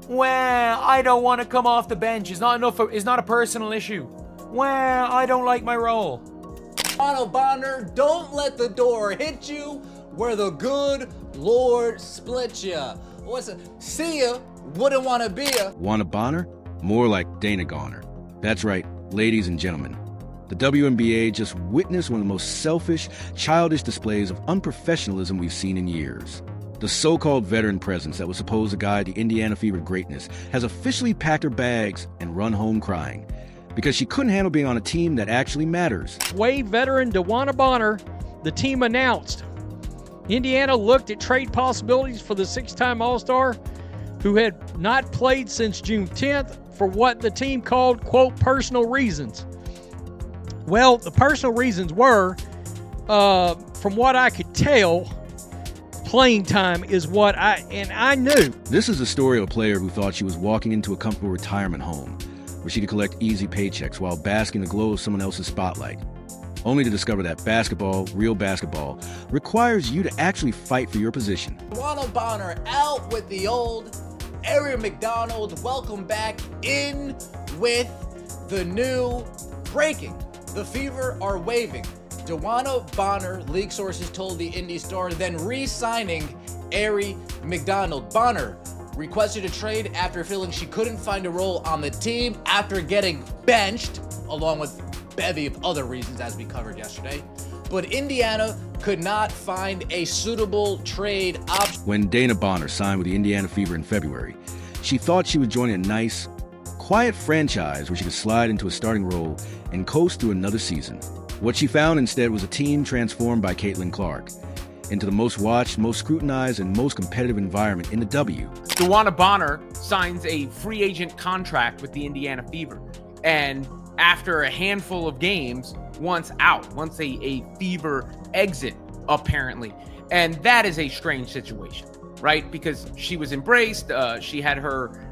well, I don't want to come off the bench is not a personal issue. Well, I don't like my role. DeWanna Bonner, don't let the door hit you where the good Lord split ya. See ya, wouldn't want to be ya. DeWanna Bonner? More like Dana Goner. That's right, ladies and gentlemen. The WNBA just witnessed one of the most selfish, childish displays of unprofessionalism we've seen in years. The so-called veteran presence that was supposed to guide the Indiana Fever greatness has officially packed her bags and run home crying because she couldn't handle being on a team that actually matters. Waived veteran DeWanna Bonner, the team announced. Indiana looked at trade possibilities for the six-time All-Star, who had not played since June 10th, for what the team called, quote, personal reasons. Well, the personal reasons were, from what I could tell, playing time is what I knew. This is the story of a player who thought she was walking into a comfortable retirement home where she could collect easy paychecks while basking in the glow of someone else's spotlight, only to discover that basketball, real basketball, requires you to actually fight for your position. DeWanna Bonner out with the old. Aaron McDonald, welcome back in with the new breaking. The Fever are waiving DeWanna Bonner, league sources told the Indy Star, then re-signing Aaron McDonald. Bonner requested a trade after feeling she couldn't find a role on the team after getting benched, along with a bevy of other reasons as we covered yesterday. But Indiana could not find a suitable trade option. When Dana Bonner signed with the Indiana Fever in February, she thought she was joining a nice, quiet franchise where she could slide into a starting role and coast through another season. What she found instead was a team transformed by Caitlin Clark into the most watched, most scrutinized, and most competitive environment in the W. DeWanna Bonner signs a free agent contract with the Indiana Fever. And after a handful of games, wants a Fever exit, apparently. And that is a strange situation, right? Because she was embraced. She had her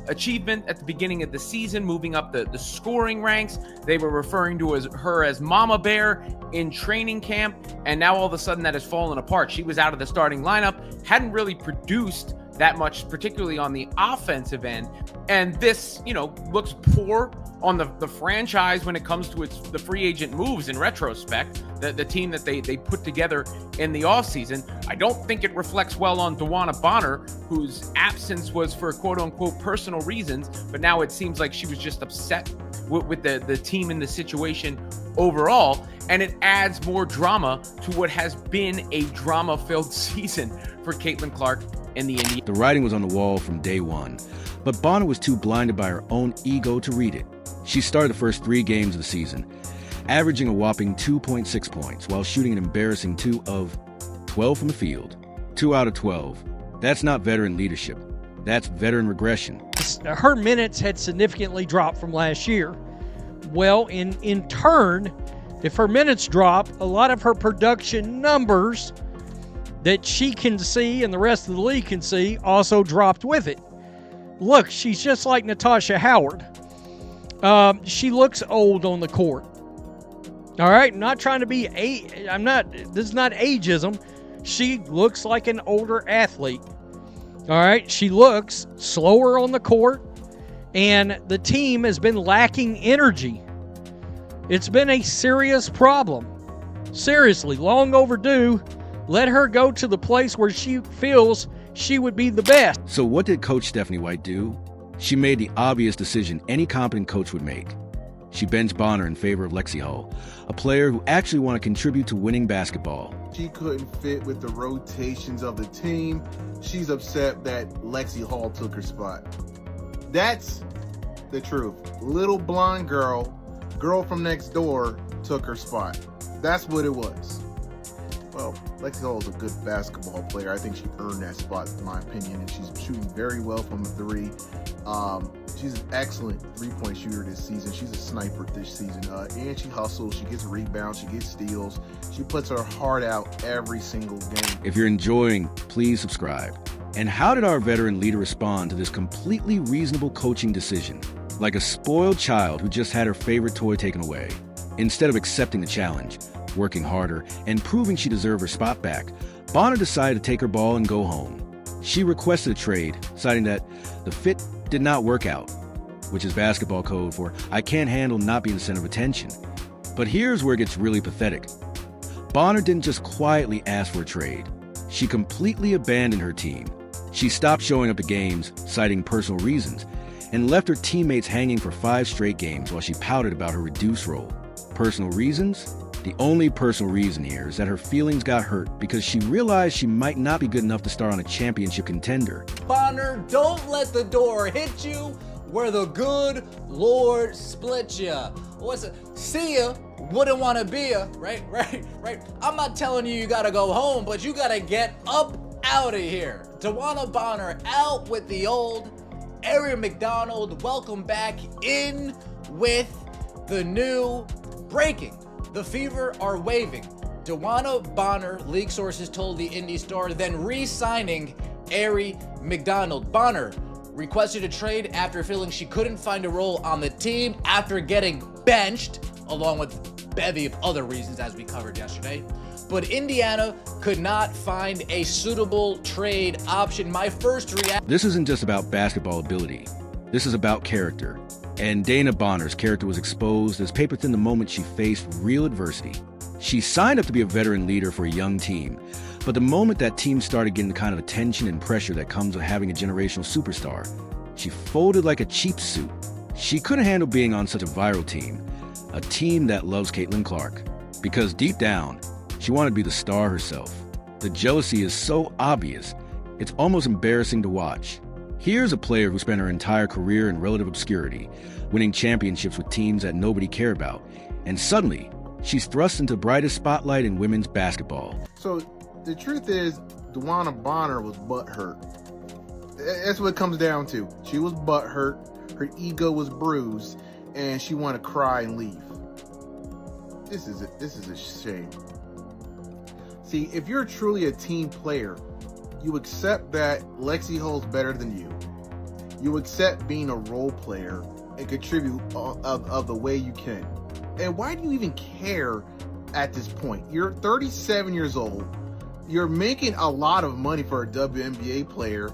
achievement at the beginning of the season, moving up the scoring ranks. They were referring to her as Mama Bear in training camp. And now all of a sudden that has fallen apart. She was out of the starting lineup, hadn't really produced that much, particularly on the offensive end. And this, looks poor on the franchise when it comes to the free agent moves in retrospect, the team that they put together in the offseason. I don't think it reflects well on DeWanna Bonner, whose absence was for quote-unquote personal reasons, but now it seems like she was just upset with the team and the situation overall, and it adds more drama to what has been a drama-filled season for Caitlin Clark and the Indiana. The writing was on the wall from day one, but Bonner was too blinded by her own ego to read it. She started the first 3 games of the season, averaging a whopping 2.6 points while shooting an embarrassing 2 of 12 from the field. 2 out of 12. That's not veteran leadership. That's veteran regression. Her minutes had significantly dropped from last year. Well, in turn, if her minutes drop, a lot of her production numbers that she can see and the rest of the league can see also dropped with it. Look, she's just like Natasha Howard. She looks old on the court. All right, I'm not trying to be this is not ageism. She looks like an older athlete. All right, she looks slower on the court, and the team has been lacking energy. It's been a serious problem. Seriously, long overdue. Let her go to the place where she feels she would be the best. So what did Coach Stephanie White do? She made the obvious decision any competent coach would make. She benched Bonner in favor of Lexi Hall, a player who actually wanted to contribute to winning basketball. She couldn't fit with the rotations of the team. She's upset that Lexi Hall took her spot. That's the truth. Little blonde girl from next door took her spot. That's what it was. Well, Lexi Hall is a good basketball player. I think she earned that spot, in my opinion, and she's shooting very well from the 3. She's an excellent 3-point shooter this season. She's a sniper this season, and she hustles. She gets rebounds. She gets steals. She puts her heart out every single game. If you're enjoying, please subscribe. And how did our veteran leader respond to this completely reasonable coaching decision? Like a spoiled child who just had her favorite toy taken away. Instead of accepting the challenge, working harder, and proving she deserved her spot back, Bonner decided to take her ball and go home. She requested a trade, citing that the fit did not work out, which is basketball code for I can't handle not being the center of attention. But here's where it gets really pathetic. Bonner didn't just quietly ask for a trade. She completely abandoned her team. She stopped showing up to games, citing personal reasons, and left her teammates hanging for 5 straight games while she pouted about her reduced role. Personal reasons? The only personal reason here is that her feelings got hurt because she realized she might not be good enough to start on a championship contender. Bonner, don't let the door hit you where the good Lord split ya. What's it? See ya, wouldn't want to be ya, right? I'm not telling you gotta go home, but you gotta get up out of here. DeWanna Bonner out with the old. Aaron McDonald, welcome back in with the new breaking. The Fever are waiving DeWanna Bonner, league sources told the Indy Star, then re-signing Aaron McDonald. Bonner requested a trade after feeling she couldn't find a role on the team after getting benched, along with a bevy of other reasons as we covered yesterday. But Indiana could not find a suitable trade option. My first reaction... This isn't just about basketball ability. This is about character. And Dana Bonner's character was exposed as paper thin the moment she faced real adversity. She signed up to be a veteran leader for a young team, but the moment that team started getting the kind of attention and pressure that comes with having a generational superstar, she folded like a cheap suit. She couldn't handle being on such a viral team, a team that loves Caitlin Clark, because deep down, she wanted to be the star herself. The jealousy is so obvious, it's almost embarrassing to watch. Here's a player who spent her entire career in relative obscurity, winning championships with teams that nobody cared about, and suddenly, she's thrust into the brightest spotlight in women's basketball. So the truth is, DeWanna Bonner was butthurt. That's what it comes down to. She was butthurt, her ego was bruised, and she wanted to cry and leave. This is a shame. See, if you're truly a team player, you accept that Lexi Hull's better than you. You accept being a role player and contribute of the way you can. And why do you even care at this point? You're 37 years old. You're making a lot of money for a WNBA player.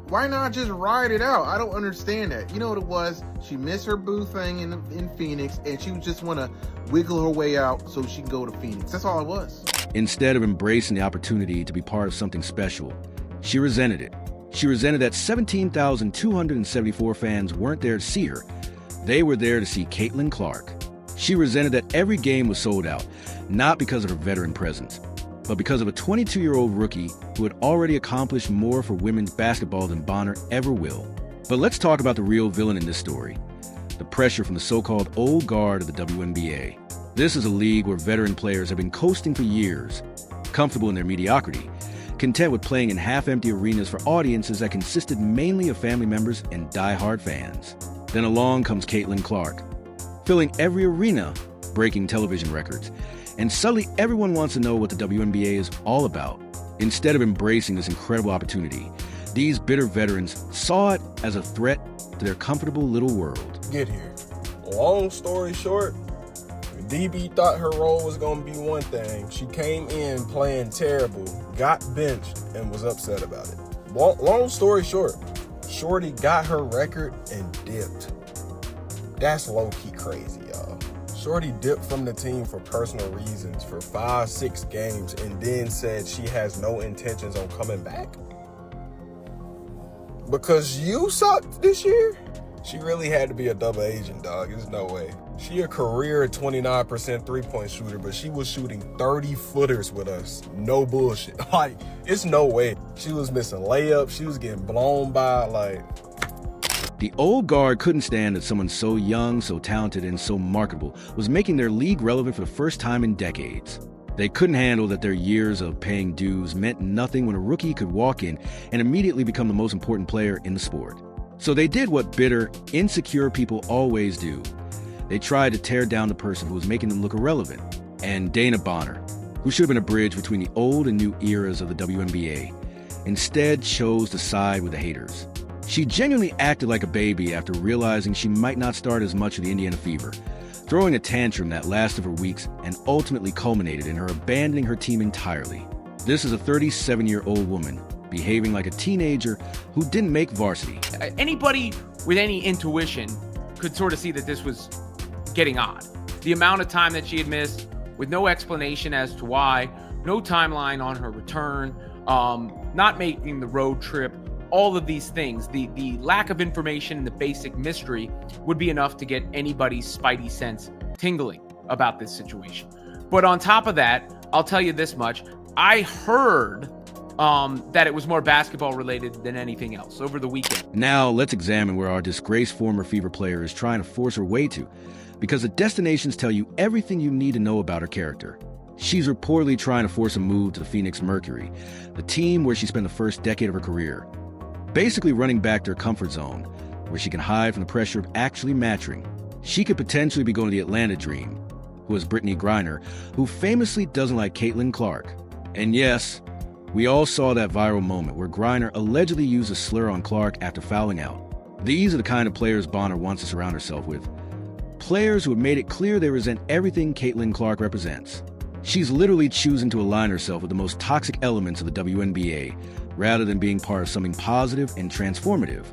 Why not just ride it out? I don't understand that. You know what it was? She missed her boo thing in Phoenix, and she just want to wiggle her way out so she can go to Phoenix. That's all it was. Instead of embracing the opportunity to be part of something special, she resented it. She resented that 17,274 fans weren't there to see her. They were there to see Caitlin Clark. She resented that every game was sold out, not because of her veteran presence, but because of a 22-year-old rookie who had already accomplished more for women's basketball than Bonner ever will. But let's talk about the real villain in this story, the pressure from the so-called old guard of the WNBA. This is a league where veteran players have been coasting for years, comfortable in their mediocrity, content with playing in half-empty arenas for audiences that consisted mainly of family members and die-hard fans. Then along comes Caitlin Clark, filling every arena, breaking television records, and suddenly everyone wants to know what the WNBA is all about. Instead of embracing this incredible opportunity, these bitter veterans saw it as a threat to their comfortable little world. Get here. Long story short, DB thought her role was going to be one thing. She came in playing terrible, got benched, and was upset about it. Long story short, Shorty got her record and dipped. That's low-key crazy, y'all. Shorty dipped from the team for personal reasons for 5-6 games and then said she has no intentions on coming back. Because you sucked this year? She really had to be a double agent, dog. There's no way. She a career 29% three-point shooter, but she was shooting 30-footers with us. No bullshit. Like, it's no way. She was missing layups. She was getting blown by, like... The old guard couldn't stand that someone so young, so talented, and so marketable was making their league relevant for the first time in decades. They couldn't handle that their years of paying dues meant nothing when a rookie could walk in and immediately become the most important player in the sport. So they did what bitter, insecure people always do. They tried to tear down the person who was making them look irrelevant. And Dana Bonner, who should have been a bridge between the old and new eras of the WNBA, instead chose to side with the haters. She genuinely acted like a baby after realizing she might not start as much of the Indiana Fever, throwing a tantrum that lasted for weeks and ultimately culminated in her abandoning her team entirely. This is a 37-year-old woman behaving like a teenager who didn't make varsity. Anybody with any intuition could sort of see that this was getting odd. The amount of time that she had missed with no explanation as to why, no timeline on her return, not making the road trip, all of these things, the lack of information and the basic mystery would be enough to get anybody's spidey sense tingling about this situation. But on top of that, I'll tell you this much. I heard that it was more basketball related than anything else over the weekend. Now let's examine where our disgraced former Fever player is trying to force her way to, because the destinations tell you everything you need to know about her character. She's reportedly trying to force a move to the Phoenix Mercury, the team where she spent the first decade of her career, basically running back to her comfort zone, where she can hide from the pressure of actually matching. She could potentially be going to the Atlanta Dream, who is Brittany Griner, who famously doesn't like Caitlin Clark. And yes, we all saw that viral moment where Griner allegedly used a slur on Clark after fouling out. These are the kind of players Bonner wants to surround herself with. Players who have made it clear they resent everything Caitlin Clark represents. She's literally choosing to align herself with the most toxic elements of the WNBA, rather than being part of something positive and transformative.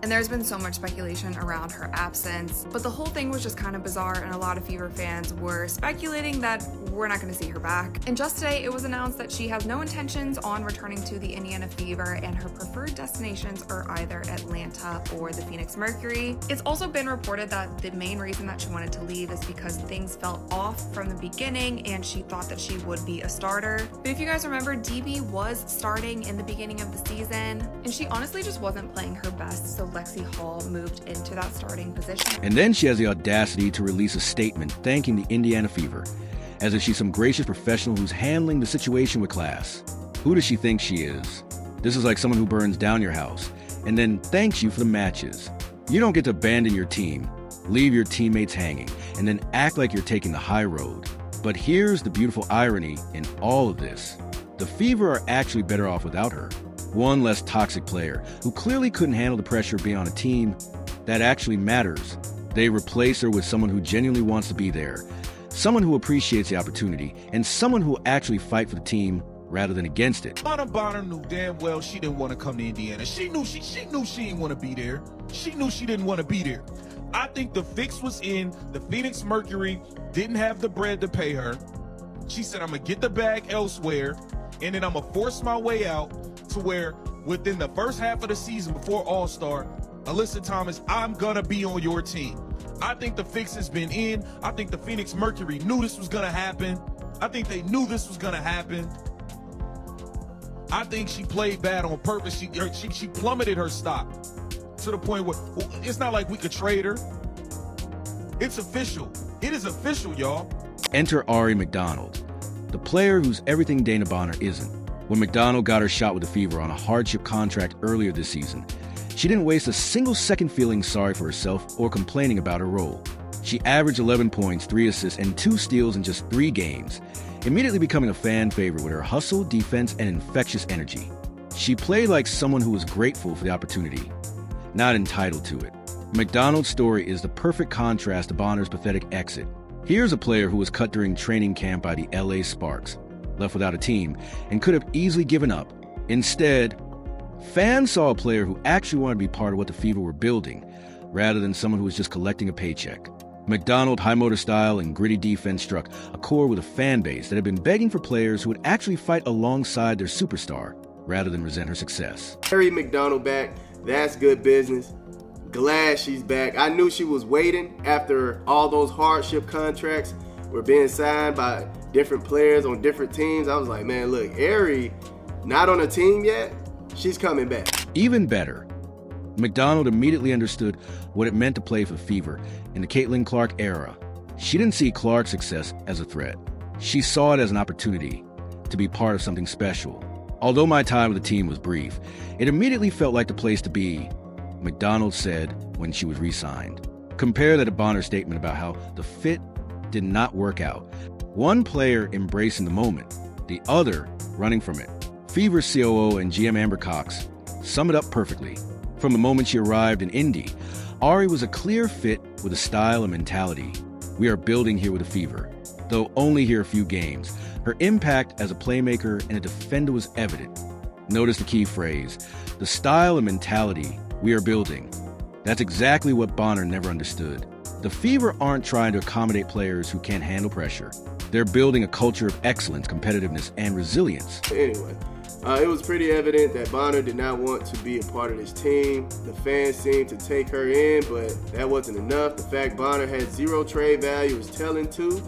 And there's been so much speculation around her absence, but the whole thing was just kind of bizarre, and a lot of Fever fans were speculating that we're not going to see her back. And just today, it was announced that she has no intentions on returning to the Indiana Fever, and her preferred destinations are either Atlanta or the Phoenix Mercury. It's also been reported that the main reason that she wanted to leave is because things felt off from the beginning, and she thought that she would be a starter. But if you guys remember, DB was starting in the beginning of the season, and she honestly just wasn't playing her best, so Lexi Hall moved into that starting position. And then she has the audacity to release a statement thanking the Indiana Fever, as if she's some gracious professional who's handling the situation with class. Who does she think she is? This is like someone who burns down your house and then thanks you for the matches. You don't get to abandon your team, leave your teammates hanging, and then act like you're taking the high road. But here's the beautiful irony in all of this. The Fever are actually better off without her. One less toxic player who clearly couldn't handle the pressure of being on a team that actually matters. They replace her with someone who genuinely wants to be there, someone who appreciates the opportunity, and someone who will actually fight for the team rather than against it. Bonner knew damn well she didn't want to come to Indiana. She knew she didn't want to be there. She knew she didn't want to be there. I think the fix was in. The Phoenix Mercury didn't have the bread to pay her. She said, I'm going to get the bag elsewhere, and then I'm going to force my way out to where within the first half of the season before All-Star, Alyssa Thomas, I'm going to be on your team. I think the fix has been in. I think the Phoenix Mercury knew this was going to happen. I think they knew this was going to happen. I think she played bad on purpose. She plummeted her stock to the point where it's not like we could trade her. It's official. It is official, y'all. Enter Ari McDonald, the player who's everything Dana Bonner isn't. When McDonald got her shot with the Fever on a hardship contract earlier this season, she didn't waste a single second feeling sorry for herself or complaining about her role. She averaged 11 points, 3 assists, and 2 steals in just 3 games, immediately becoming a fan favorite with her hustle, defense, and infectious energy. She played like someone who was grateful for the opportunity, not entitled to it. McDonald's story is the perfect contrast to Bonner's pathetic exit. Here's a player who was cut during training camp by the LA Sparks, left without a team, and could have easily given up. Instead, fans saw a player who actually wanted to be part of what the Fever were building, rather than someone who was just collecting a paycheck. McDonald's high motor style and gritty defense struck a chord with a fan base that had been begging for players who would actually fight alongside their superstar, rather than resent her success. Ari McDonald back, that's good business. Glad she's back. I knew she was waiting after all those hardship contracts were being signed by different players on different teams. I was like, man, look, Ari, not on a team yet, she's coming back. Even better, McDonald immediately understood what it meant to play for Fever in the Caitlin Clark era. She didn't see Clark's success as a threat. She saw it as an opportunity to be part of something special. Although my time with the team was brief, it immediately felt like the place to be, McDonald said when she was re-signed. Compare that to Bonner's statement about how the fit did not work out. One player embracing the moment, the other running from it. Fever COO and GM Amber Cox sum it up perfectly. From the moment she arrived in Indy, Ari was a clear fit with a style and mentality. We are building here with a Fever. Though only here a few games, her impact as a playmaker and a defender was evident. Notice the key phrase, the style and mentality we are building. That's exactly what Bonner never understood. The Fever aren't trying to accommodate players who can't handle pressure. They're building a culture of excellence, competitiveness, and resilience. Anyway, it was pretty evident that Bonner did not want to be a part of this team. The fans seemed to take her in, but that wasn't enough. The fact Bonner had zero trade value is telling too.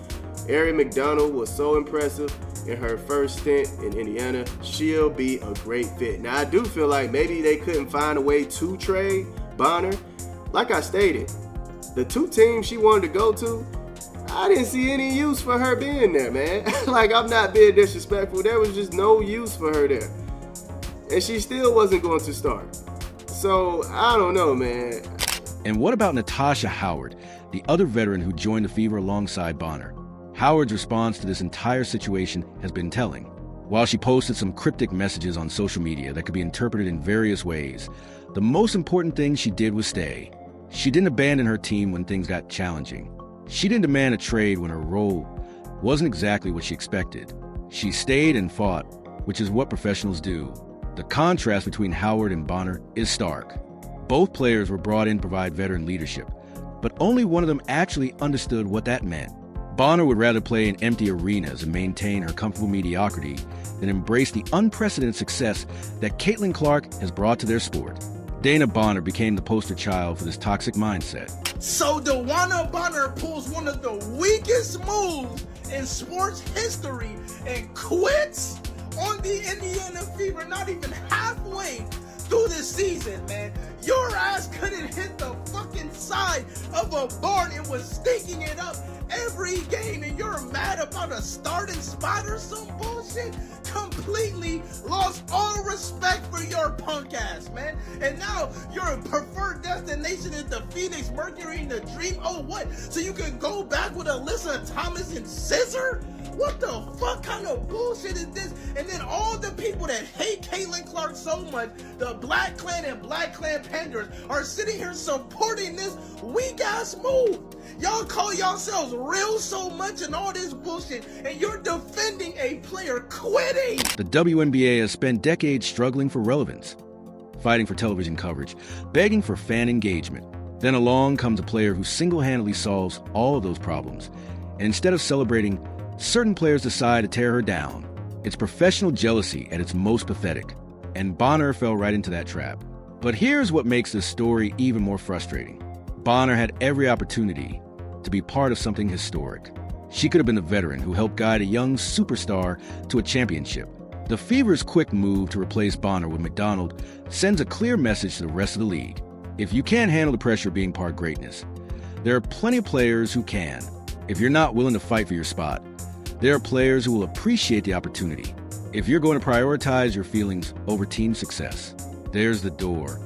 Ari McDonald was so impressive in her first stint in Indiana. She'll be a great fit. Now, I do feel like maybe they couldn't find a way to trade Bonner. Like I stated, the two teams she wanted to go to, I didn't see any use for her being there, man. Like, I'm not being disrespectful. There was just no use for her there. And she still wasn't going to start. So, I don't know, man. And what about Natasha Howard, the other veteran who joined the Fever alongside Bonner? Howard's response to this entire situation has been telling. While she posted some cryptic messages on social media that could be interpreted in various ways, the most important thing she did was stay. She didn't abandon her team when things got challenging. She didn't demand a trade when her role wasn't exactly what she expected. She stayed and fought, which is what professionals do. The contrast between Howard and Bonner is stark. Both players were brought in to provide veteran leadership, but only one of them actually understood what that meant. Bonner would rather play in empty arenas and maintain her comfortable mediocrity than embrace the unprecedented success that Caitlin Clark has brought to their sport. Dana Bonner became the poster child for this toxic mindset. So DeWanna Bonner pulls one of the weakest moves in sports history and quits on the Indiana Fever, not even halfway through this season, man. Your ass couldn't hit the fucking side of a barn and was stinking it up every game, and you're mad about a starting spot or some bullshit? Completely lost all respect for your punk ass, man. And now your preferred destination is the Phoenix Mercury and the Dream. Oh, what? So you can go back with Alyssa Thomas and Scissor? What the fuck kind of bullshit is this? And then all the people that hate Caitlin Clark so much, the Black Clan and Black Clan Panders, are sitting here supporting this weak ass move. Y'all call yourselves real so much and all this bullshit, and you're defending a player quitting. The WNBA has spent decades struggling for relevance, fighting for television coverage, begging for fan engagement. Then along comes a player who single-handedly solves all of those problems. And instead of celebrating, certain players decide to tear her down. It's professional jealousy at its most pathetic. And Bonner fell right into that trap. But here's what makes this story even more frustrating. Bonner had every opportunity to be part of something historic. She could have been the veteran who helped guide a young superstar to a championship. The Fever's quick move to replace Bonner with McDonald sends a clear message to the rest of the league. If you can't handle the pressure of being part of greatness, there are plenty of players who can. If you're not willing to fight for your spot, there are players who will appreciate the opportunity. If you're going to prioritize your feelings over team success, there's the door.